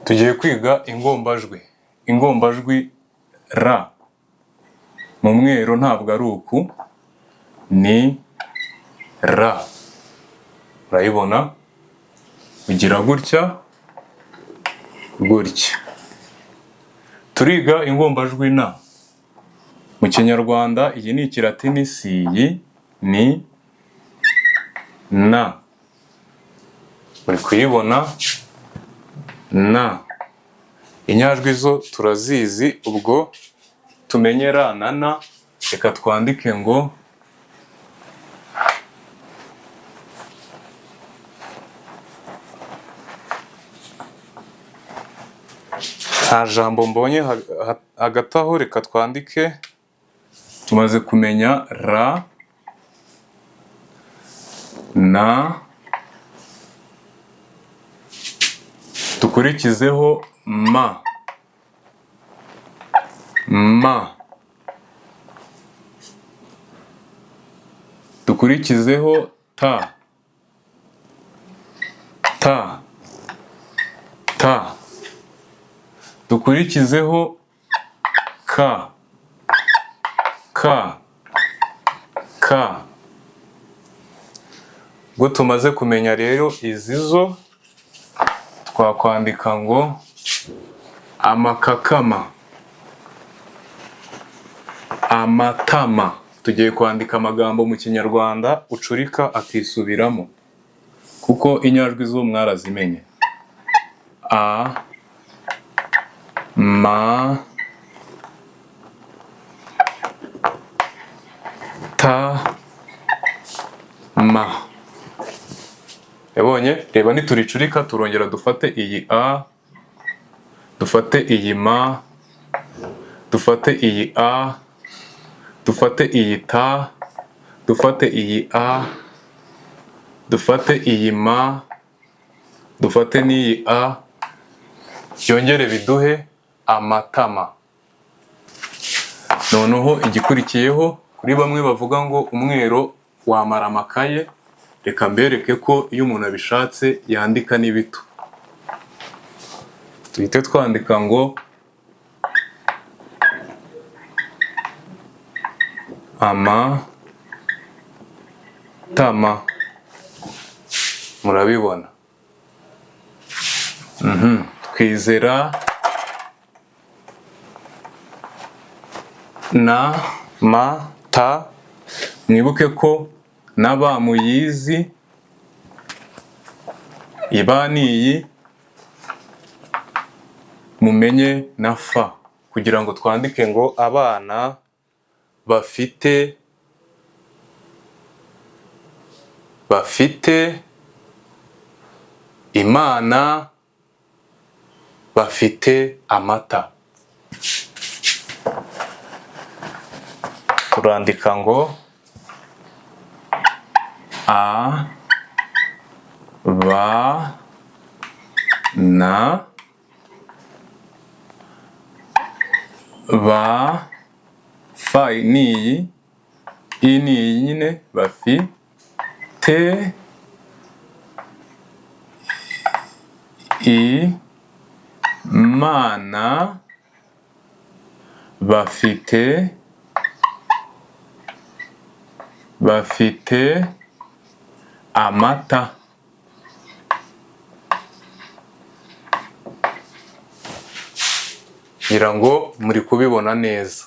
Tugiye kwiga ingombajwi. Ingombajwi R. Mu mweru ntabwo ari uku, ni R. Urayibona? Ugira gutya, gutya. Turiga ingombajwi N. Mu Kinyarwanda iyi ni Ikilatini, si iyi ni N. Uri kuyibona? N. Inyajwi zo turazizi, ubwo tumenye R na N, reka twandike ngo nta jambo mbonye hagati aho, reka twandike, tumaze kumenya R na, dukurikizeho M. Dukurikizeho T. Dukurikizeho K. Ubwo tumaze kumenya rero izi zo, twakwandika ngo amakakama, amatama. Tugiye kwandika amagambo mu Kinyarwanda ucurika akisubiramo, kuko inyajwi zo mwarazimenye. A, ma, ta, ma. Yabonye? Reba nituricurika turongera dufate iyi A, dufate iyi ma, dufate iyi A, dufate iyi ta, dufate iyi A, dufate iyi ma, dufate n'iyi A, byongere biduhe amatama. Noneho igikurikiyeho, kuri bamwe bavuga ngo umwero wamara amakaye, reka mbereke ko iyo umuntu abishatse yandika n'ibito. Tuhite twandika ngo amatama. Murabibona? Twizera na, ma, ta. Mwibuke ko na ba muyizi, iba ni iyi, mumenye na fa, kugira ngo twandike ngo abana bafite Imana, bafite amata. Turandika ngo a, ba, na, ba, fa ni iyi, i ni iyi nyine, bafite Imana, bafite amata. Ngira ngo muri kubibona neza.